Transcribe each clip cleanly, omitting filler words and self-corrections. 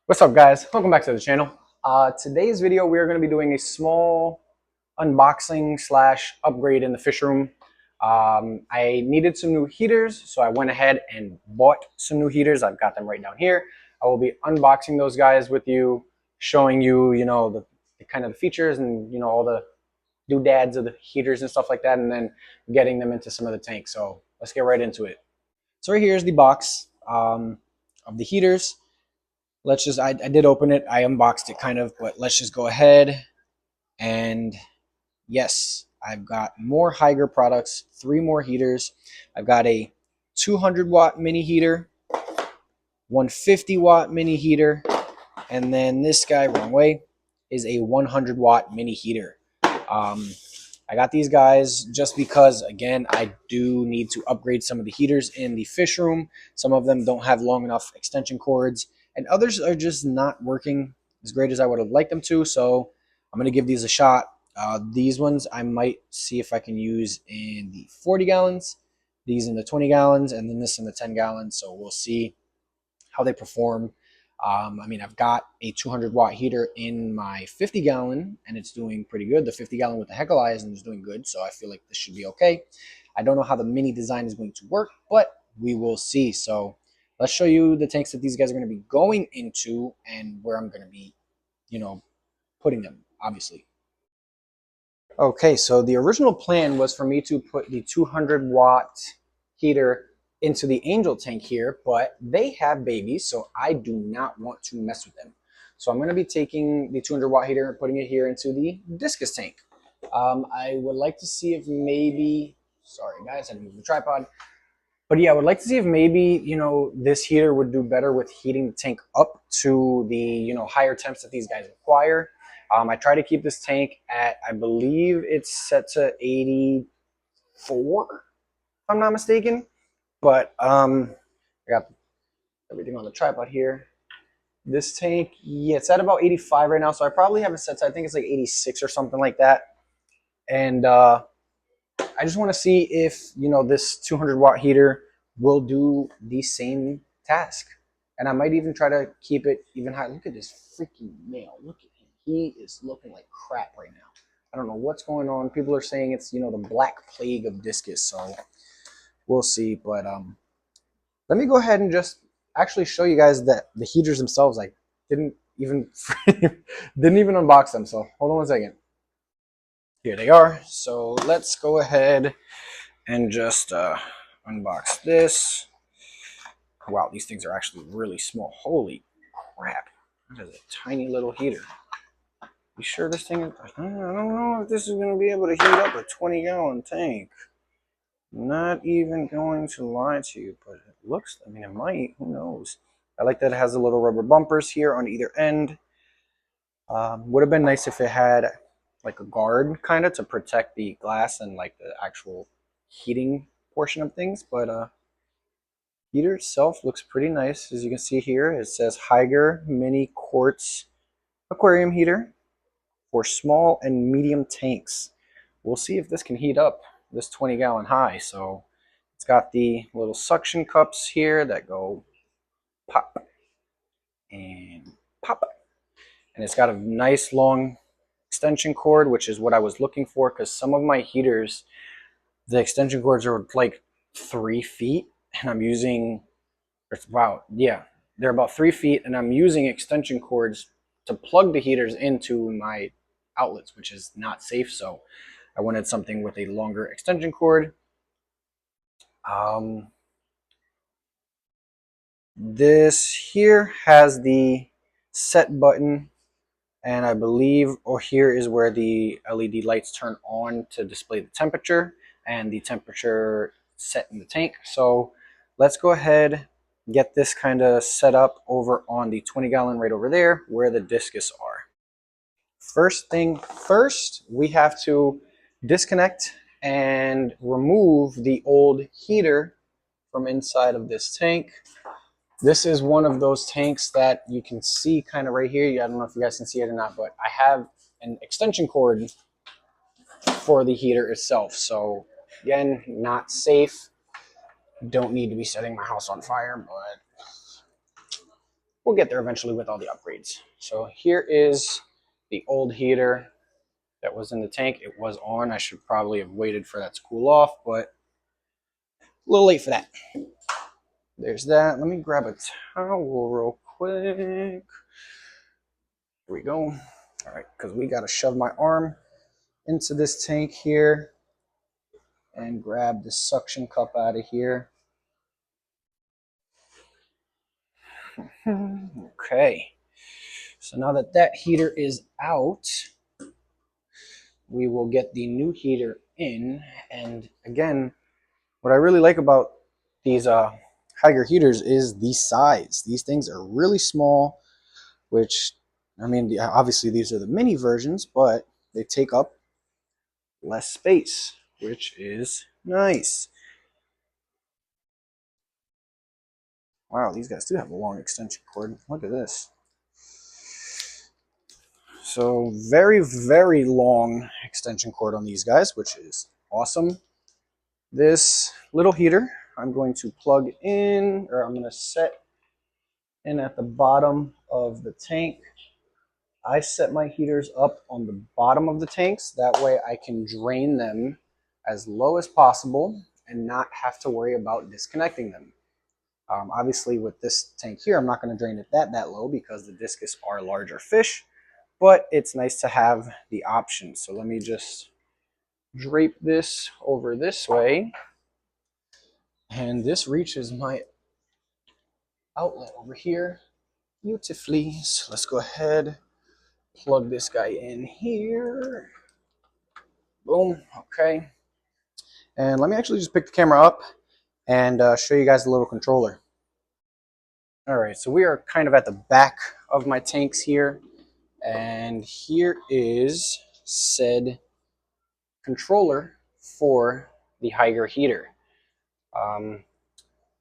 What's up, guys? Welcome back to the channel. Today's video we are going to be doing a small unboxing slash upgrade in the fish room. I needed some new heaters, so I went ahead and bought some new heaters. I've got them right down here. I will be unboxing those guys with you, showing you, the kind of the features and all the doodads of the heaters and stuff like that, and then getting them into some of the tanks. So let's get right into it. So right here is the box of the heaters. I did open it. I unboxed it kind of, but let's just go ahead. And yes, I've got more Haiger products, 3 more heaters. I've got a 200-watt mini heater, 150-watt mini heater, and then this guy, wrong way, is a 100-watt mini heater. I got these guys just because, again, I do need to upgrade some of the heaters in the fish room. Some of them don't have long enough extension cords, and others are just not working as great as I would have liked them to, so I'm going to give these a shot. These ones I might see if I can use in the 40 gallons, these in the 20 gallons, and then this in the 10 gallons, so we'll see how they perform. I've got a 200-watt heater in my 50-gallon, and it's doing pretty good. The 50-gallon with the Heckle Eisen is doing good, so I feel like this should be okay. I don't know how the mini design is going to work, but we will see. So let's show you the tanks that these guys are going to be going into and where I'm going to be, putting them, obviously. Okay, so the original plan was for me to put the 200-watt heater into the Angel tank here, but they have babies, so I do not want to mess with them. So I'm going to be taking the 200-watt heater and putting it here into the Discus tank. I would like to see if maybe, sorry guys, I had to move the tripod. But yeah, I would like to see if maybe, this heater would do better with heating the tank up to the, higher temps that these guys require. I try to keep this tank at, I believe it's set to 84, if I'm not mistaken. But I got everything on the tripod here. This tank, yeah, it's at about 85 right now, so I probably have it set to, I think it's like 86 or something like that. And I just want to see if, this 200-watt heater will do the same task. And I might even try to keep it even higher. Look at this freaking male. Look at him. He is looking like crap right now. I don't know what's going on. People are saying it's, the black plague of discus. So we'll see. But let me go ahead and just actually show you guys that the heaters themselves, I didn't even unbox them. So hold on one second. Here they are. So let's go ahead and just unbox this. Wow, these things are actually really small. Holy crap. That is a tiny little heater. You sure this thing is, I don't know if this is going to be able to heat up a 20-gallon tank. Not even going to lie to you, but it looks, it might, who knows. I like that it has the little rubber bumpers here on either end. Would have been nice if it had like a guard kind of to protect the glass and like the actual heating portion of things, but heater itself looks pretty nice. As you can see here, it says Haiger Mini Quartz Aquarium Heater for small and medium tanks. We'll see if this can heat up this 20-gallon high. So it's got the little suction cups here that go pop and pop. And it's got a nice long extension cord, which is what I was looking for, because some of my heaters, the extension cords are like 3 feet, and I'm using, wow, yeah, they're about 3 feet, and I'm using extension cords to plug the heaters into my outlets, which is not safe. So I wanted something with a longer extension cord. This here has the set button, and I believe here is where the LED lights turn on to display the temperature and the temperature set in the tank. So let's go ahead, get this kind of set up over on the 20-gallon right over there where the discus are. First thing first, we have to disconnect and remove the old heater from inside of this tank. This is one of those tanks that you can see kind of right here. I don't know if you guys can see it or not, but I have an extension cord for the heater itself. So again, not safe. Don't need to be setting my house on fire, but we'll get there eventually with all the upgrades. So here is the old heater that was in the tank. It was on. I should probably have waited for that to cool off, but a little late for that. There's that. Let me grab a towel real quick. Here we go. All right, because we got to shove my arm into this tank here and grab the suction cup out of here. Okay, so now that that heater is out, we will get the new heater in. And again, what I really like about these Haiger heaters is the size. These things are really small, which, I mean, obviously these are the mini versions, but they take up less space, which is nice. Wow, these guys do have a long extension cord. Look at this. So very, very long extension cord on these guys, which is awesome. This little heater, I'm going to plug in, or I'm going to set in at the bottom of the tank. I set my heaters up on the bottom of the tanks. That way I can drain them as low as possible and not have to worry about disconnecting them. Obviously with this tank here, I'm not going to drain it that low because the discus are larger fish, but it's nice to have the option. So let me just drape this over this way, and this reaches my outlet over here beautifully. So let's go ahead, plug this guy in here. Boom. Okay. And let me actually just pick the camera up and show you guys the little controller. All right, so we are kind of at the back of my tanks here, and here is said controller for the Haiger heater.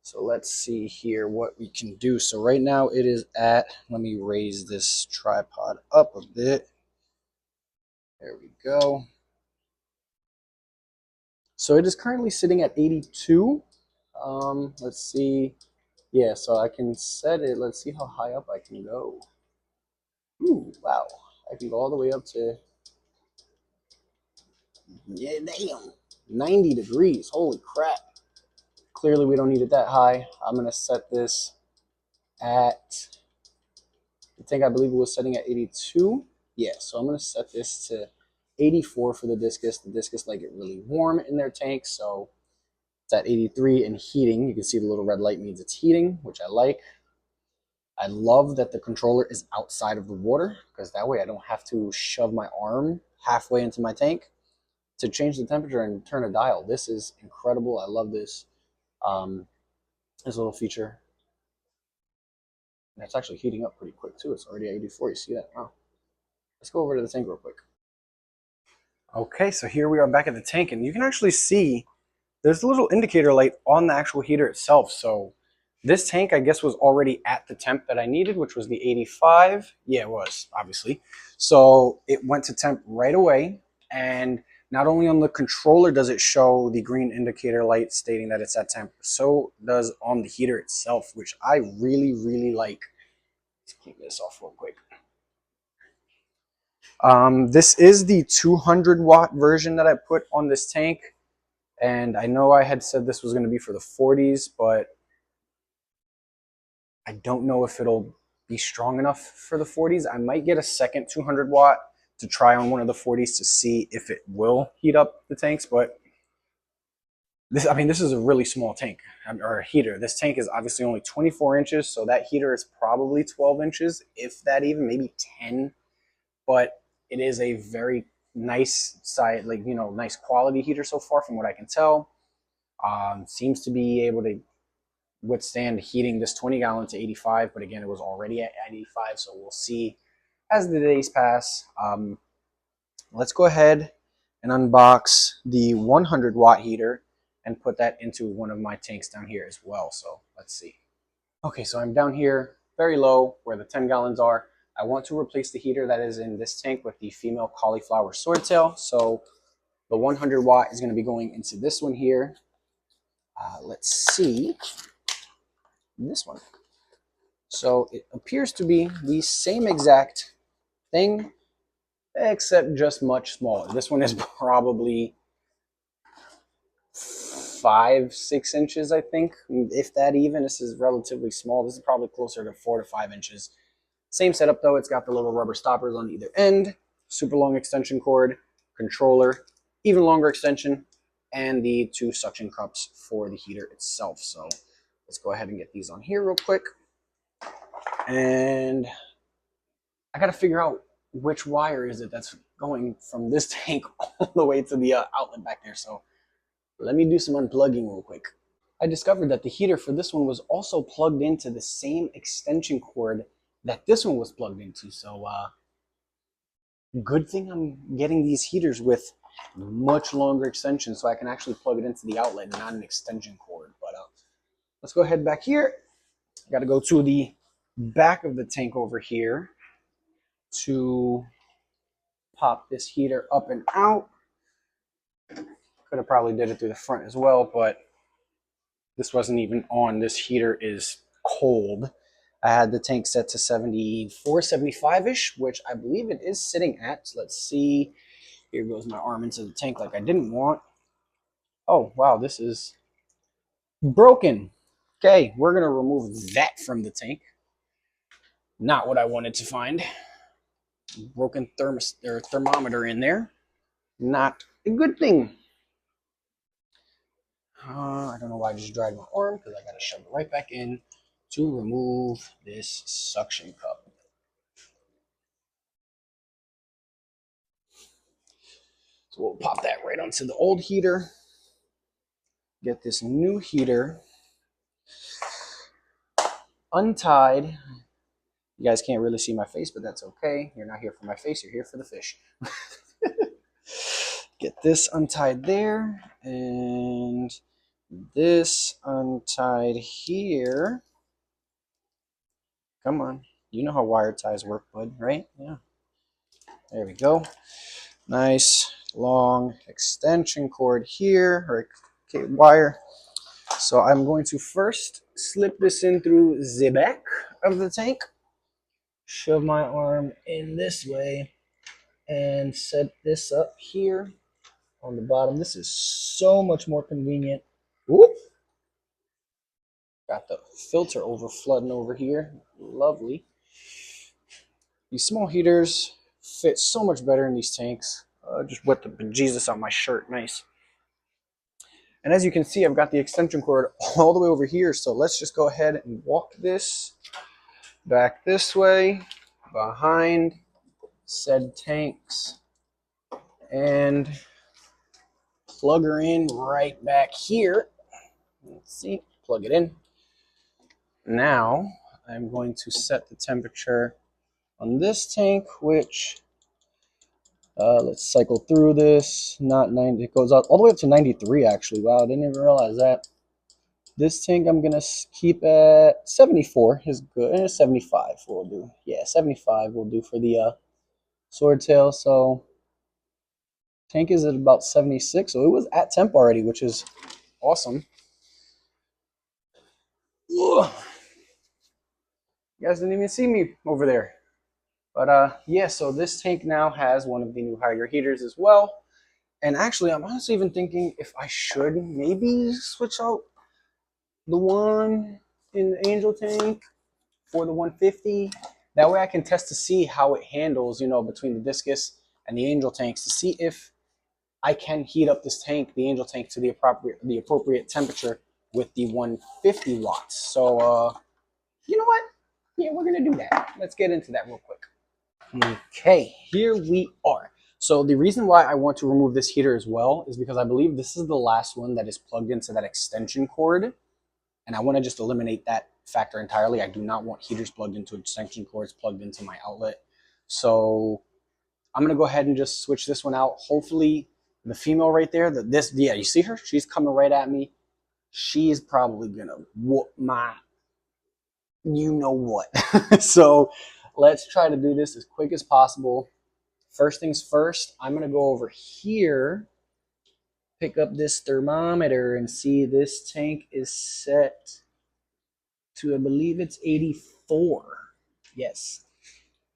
So let's see here what we can do. So right now it is at, let me raise this tripod up a bit. There we go. So it is currently sitting at 82. Let's see. Yeah, so I can set it. Let's see how high up I can go. Ooh, wow. I can go all the way up to, yeah, damn, 90 degrees. Holy crap. Clearly we don't need it that high. I'm going to set this at, I think I believe it was setting at 82. Yeah, so I'm going to set this to 84 for the discus. The discus like it really warm in their tank, so it's at 83 and heating. You can see the little red light means it's heating, which I like. I love that the controller is outside of the water because that way I don't have to shove my arm halfway into my tank to change the temperature and turn a dial. This is incredible. I love this. This little feature. And it's actually heating up pretty quick too. It's already at 84. You see that? Wow. Let's go over to the tank real quick. Okay, so here we are back at the tank, and you can actually see there's a little indicator light on the actual heater itself. So this tank, I guess, was already at the temp that I needed, which was the 85. Yeah, it was, obviously. So it went to temp right away. And not only on the controller does it show the green indicator light stating that it's at temp, so does on the heater itself, which I really, really like. Let's keep this off real quick. This is the 200 watt version that I put on this tank. And I know I had said this was going to be for the 40s, but I don't know if it'll be strong enough for the 40s. I might get a second 200 watt to try on one of the 40s to see if it will heat up the tanks. But this, I mean, this is a really small tank, or a heater. This tank is obviously only 24 inches, so that heater is probably 12 inches, if that even, maybe 10. But it is a very nice side, like, you know, nice quality heater so far from what I can tell. Seems to be able to withstand heating this 20 gallon to 85, but again, it was already at 85, so we'll see as the days pass. Let's go ahead and unbox the 100 watt heater and put that into one of my tanks down here as well. So let's see. Okay, so I'm down here very low where the 10 gallons are. I want to replace the heater that is in this tank with the female cauliflower swordtail. So the 100 watt is going to be going into this one here. Let's see. This one. So it appears to be the same exact thing, except just much smaller. This one is probably 5-6 inches, I think, if that even. This is relatively small. This is probably closer to 4 to 5 inches. Same setup though. It's got the little rubber stoppers on either end, super long extension cord, controller, even longer extension, and the 2 suction cups for the heater itself. So let's go ahead and get these on here real quick. And I got to figure out which wire is it that's going from this tank all the way to the outlet back there. So let me do some unplugging real quick. I discovered that the heater for this one was also plugged into the same extension cord that this one was plugged into. So good thing I'm getting these heaters with much longer extensions so I can actually plug it into the outlet and not an extension cord. But let's go ahead back here. I got to go to the back of the tank over here to pop this heater up and out. Could have probably did it through the front as well, but this wasn't even on. This heater is cold. I had the tank set to 74, 75-ish, which I believe it is sitting at. So let's see. Here goes my arm into the tank like I didn't want. Oh, wow, this is broken. Okay, we're going to remove that from the tank. Not what I wanted to find. Broken thermometer in there. Not a good thing. I don't know why I just dried my arm, because I got to shove it right back in to remove this suction cup. So we'll pop that right onto the old heater. Get this new heater untied. You guys can't really see my face, but that's okay. You're not here for my face, you're here for the fish. Get this untied there, and this untied here. Come on. You know how wire ties work, bud, right? Yeah. There we go. Nice long extension cord here, or wire. So I'm going to first slip this in through the back of the tank, shove my arm in this way, and set this up here on the bottom. This is so much more convenient. Whoop. Got the filter over flooding over here. Lovely. These small heaters fit so much better in these tanks. Just wet the bejesus on my shirt. Nice. And as you can see, I've got the extension cord all the way over here. So let's just go ahead and walk this back this way behind said tanks and plug her in right back here. Let's see, plug it in. Now I'm going to set the temperature on this tank, which let's cycle through this. Not 90, it goes out all the way up to 93 actually. Wow, I didn't even realize that. This tank I'm gonna keep at 74 is good. 75 will do. Yeah, 75 will do for the swordtail. So tank is at about 76, so it was at temp already, which is awesome. Ugh. You guys didn't even see me over there. But yeah, so this tank now has one of the new higher heaters as well. And actually, I'm honestly even thinking if I should maybe switch out the one in the Angel tank for the 150. That way I can test to see how it handles, you know, between the Discus and the Angel tanks, to see if I can heat up this tank, the Angel tank, to the appropriate temperature with the 150 watts. So, you know what? Yeah, we're going to do that. Let's get into that real quick. Okay, here we are. So the reason why I want to remove this heater as well is because I believe this is the last one that is plugged into that extension cord. And I want to just eliminate that factor entirely. I do not want heaters plugged into extension cords plugged into my outlet. So I'm going to go ahead and just switch this one out. Hopefully the female right there, yeah, you see her? She's coming right at me. She's probably going to whoop my, you know what. So let's try to do this as quick as possible. First things first, I'm going to go over here, pick up this thermometer, and see this tank is set to, I believe it's 84. Yes.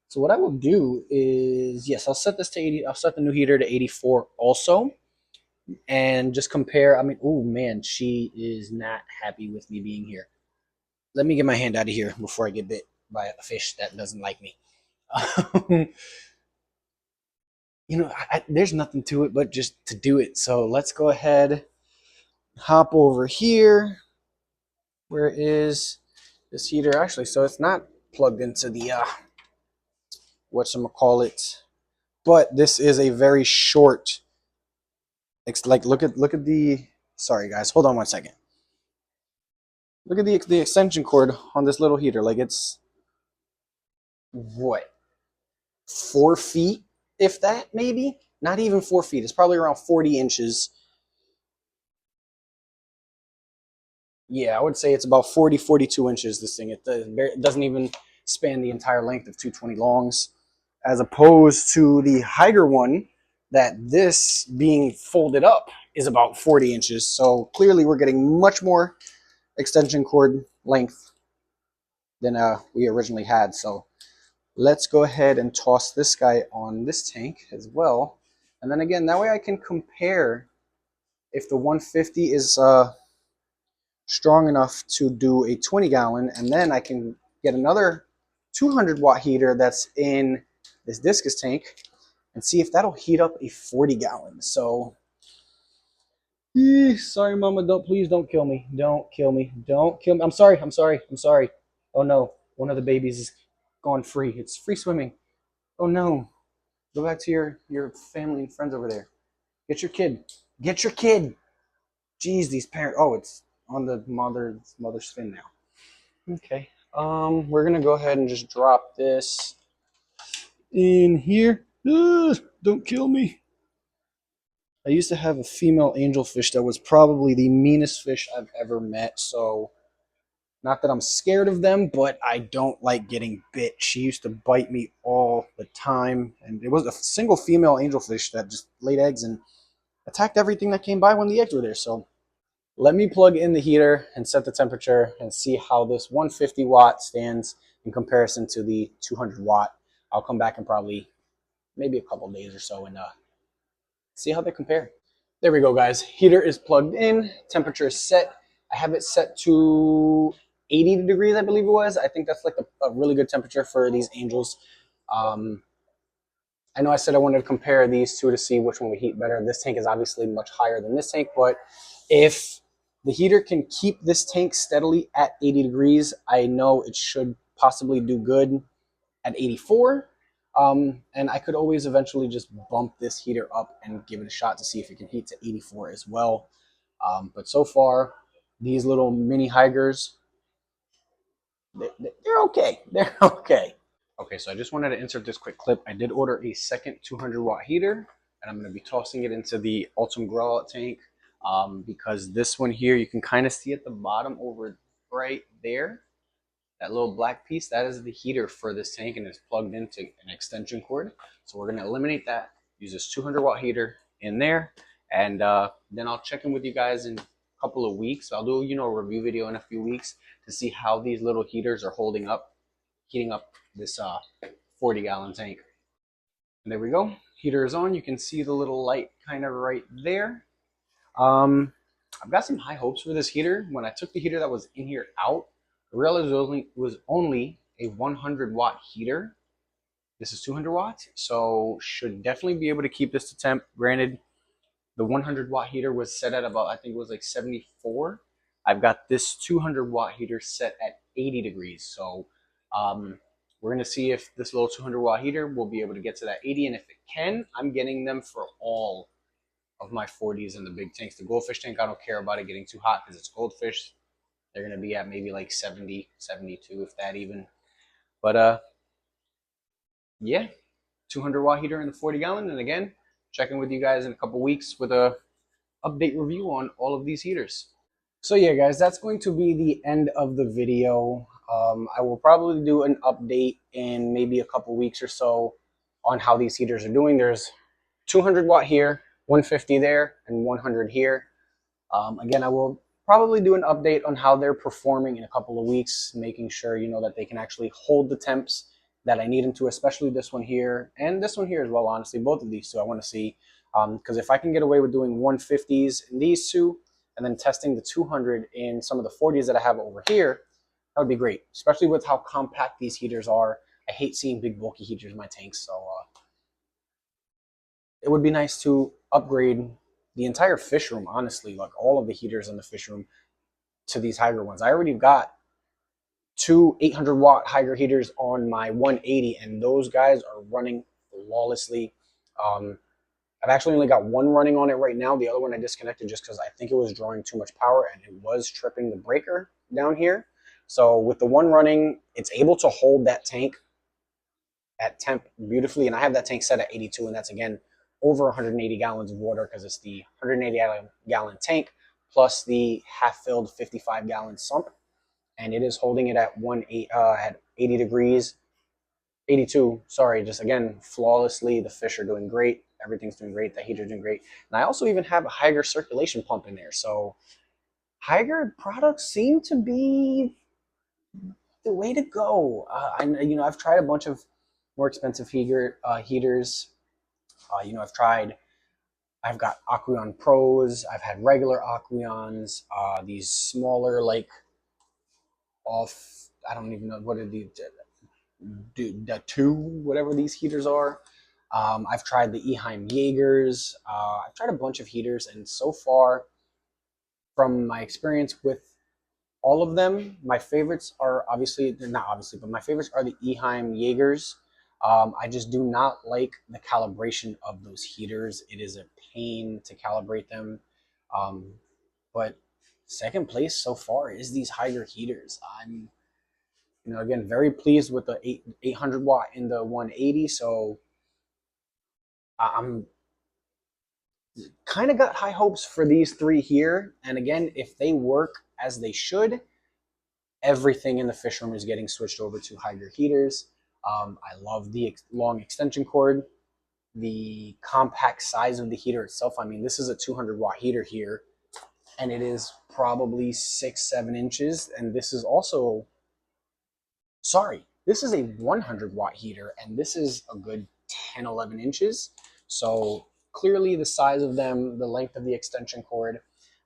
So what I will do is, yes, I'll set this to 80. I'll set the new heater to 84 also, and just compare. I mean, oh man, she is not happy with me being here. Let me get my hand out of here before I get bit by a fish that doesn't like me. There's nothing to it but just to do it. So let's go ahead, hop over here. Where is this heater? Actually, so it's not plugged into the whatchamacallit, but this is a very short. It's like look at the. Sorry guys, hold on one second. Look at the extension cord on this little heater. Like it's what, 4 feet, if that, maybe not even 4 feet. It's probably around 40 inches. Yeah, I would say it's about 40, 42 inches. This thing, it doesn't even span the entire length of 220 longs, as opposed to the Higer one, that this being folded up is about 40 inches. So clearly we're getting much more extension cord length than we originally had. So let's go ahead and toss this guy on this tank as well. And then again, that way I can compare if the 150 is strong enough to do a 20 gallon, and then I can get another 200 watt heater that's in this discus tank and see if that'll heat up a 40 gallon. So sorry mama, please don't kill me. Don't kill me. Don't kill me. I'm sorry. Oh no, one of the babies is gone free. It's free swimming. Oh no. Go back to your family and friends over there. Get your kid. Get your kid. Jeez, these parents. Oh, it's on the mother's fin now. Okay. We're gonna go ahead and just drop this in here. Don't kill me. I used to have a female angelfish that was probably the meanest fish I've ever met. So, not that I'm scared of them, but I don't like getting bit. She used to bite me all the time, and it was a single female angelfish that just laid eggs and attacked everything that came by when the eggs were there. So let me plug in the heater and set the temperature and see how this 150 watt stands in comparison to the 200 watt. I'll come back in probably maybe a couple days or so and see how they compare. There we go, guys. Heater is plugged in. Temperature is set. I have it set to 80 degrees, I believe it was. I think that's like a really good temperature for these angels. I know I said I wanted to compare these two to see which one would heat better. This tank is obviously much higher than this tank, but if the heater can keep this tank steadily at 80 degrees, I know it should possibly do good at 84. And I could always eventually just bump this heater up and give it a shot to see if it can heat to 84 as well. But so far, these little mini Higers, they're okay. They're okay. Okay, so I just wanted to insert this quick clip. I did order a second 200 watt heater, and I'm going to be tossing it into the Ultem Grow Out tank because this one here, you can kind of see at the bottom over right there, that little black piece, that is the heater for this tank, and it's plugged into an extension cord. So we're going to eliminate that, use this 200 watt heater in there, and then I'll check in with you guys in a couple of weeks. I'll do a review video in a few weeks to see how these little heaters are holding up, heating up this 40 gallon tank. And there we go, heater is on. You can see the little light kind of right there. I've got some high hopes for this heater. When I took the heater that was in here out, I realized it was only a 100 watt heater. This is 200 watts, so should definitely be able to keep this to temp. Granted, the 100 watt heater was set at about, I think it was like 74. I've got this 200 watt heater set at 80 degrees. So we're going to see if this little 200 watt heater will be able to get to that 80. And if it can, I'm getting them for all of my 40s in the big tanks. The goldfish tank, I don't care about it getting too hot because it's goldfish. They're going to be at maybe like 70, 72, if that even. But yeah, 200 watt heater in the 40 gallon. And again, checking with you guys in a couple weeks with a update review on all of these heaters. So yeah, guys, that's going to be the end of the video. I will probably do an update in maybe a couple weeks or so on how these heaters are doing. There's 200 watt here, 150 there, and 100 here. Again, I will probably do an update on how they're performing in a couple of weeks, making sure, you know, that they can actually hold the temps that I need them to, especially this one here and this one here as well, honestly, both of these two I want to see. Because if I can get away with doing 150s in these two and then testing the 200 in some of the 40s that I have over here, that would be great, especially with how compact these heaters are. I hate seeing big bulky heaters in my tanks, so it would be nice to upgrade the entire fish room, honestly, like all of the heaters in the fish room to these Hygger ones. I already got two 800-watt Hygger heaters on my 180, and those guys are running flawlessly. I've actually only got one running on it right now. The other one I disconnected just because I think it was drawing too much power and it was tripping the breaker down here. So with the one running, it's able to hold that tank at temp beautifully. And I have that tank set at 82, and that's, again, over 180 gallons of water because it's the 180-gallon tank plus the half-filled 55-gallon sump. And it is holding it at at 80 degrees, 82, sorry, just again, flawlessly. The fish are doing great. Everything's doing great. The heater's doing great. And I also even have a Hygger circulation pump in there. So Hygger products seem to be the way to go. I've tried a bunch of more expensive heaters. I've got Aqueon Pros. I've had regular Aqueons. These smaller, like, I don't even know what are the two, whatever these heaters are. I've tried the Eheim Jaegers. I've tried a bunch of heaters, and so far, from my experience with all of them, my favorites are but my favorites are the Eheim Jaegers. I just do not like the calibration of those heaters. It is a pain to calibrate them. But second place so far is these Hygger heaters. I'm, again, very pleased with the 800 watt in the 180. So I'm kind of got high hopes for these three here. And again, if they work as they should, everything in the fish room is getting switched over to Hygger heaters. I love the long extension cord, the compact size of the heater itself. I mean, this is a 200 watt heater here, and it is probably 6-7 inches. And this is also, this is a 100 watt heater, and this is a good 10-11 inches. So clearly the size of them, the length of the extension cord,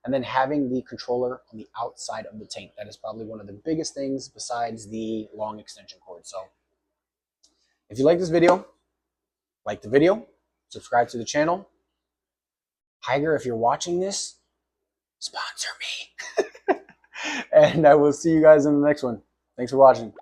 and then having the controller on the outside of the tank. That is probably one of the biggest things besides the long extension cord. So if you like this video, like the video, subscribe to the channel. Hygger, if you're watching this, sponsor me. And I will see you guys in the next one. Thanks for watching.